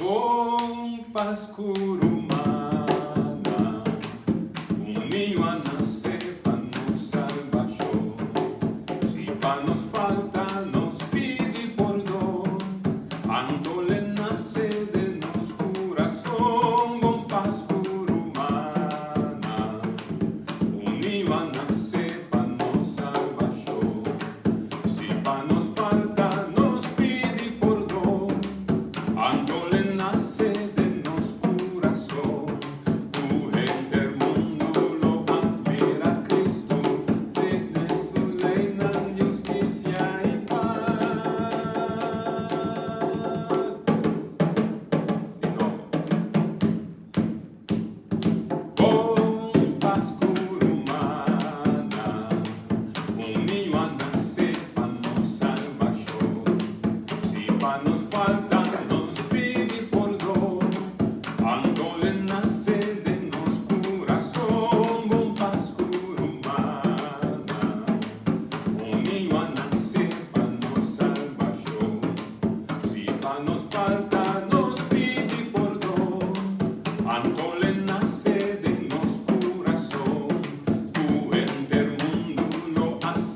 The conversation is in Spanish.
Bom pascurumana, uniu a nascer pa nos salvaxó. Si pa nos falta nos pidi perdón, andole nace de nos corazón. Bom pascurumana, uniu a nascer pa nos salvaxó. Si pa nos falta nos pidi perdón, andole nace de nos corazón. Tu gente el mundo lo admira Cristo, desde su reina justicia y paz. Di nuovo. Con pascurumana, uniu a nacer pa nos salvaxó. Si pa nos falta nos pidi perdón, andole nace de nos corazón. Bom pascurumana, uniu a nacer pa nos salvaxó. Si pa nos falta nos pidi perdón, andole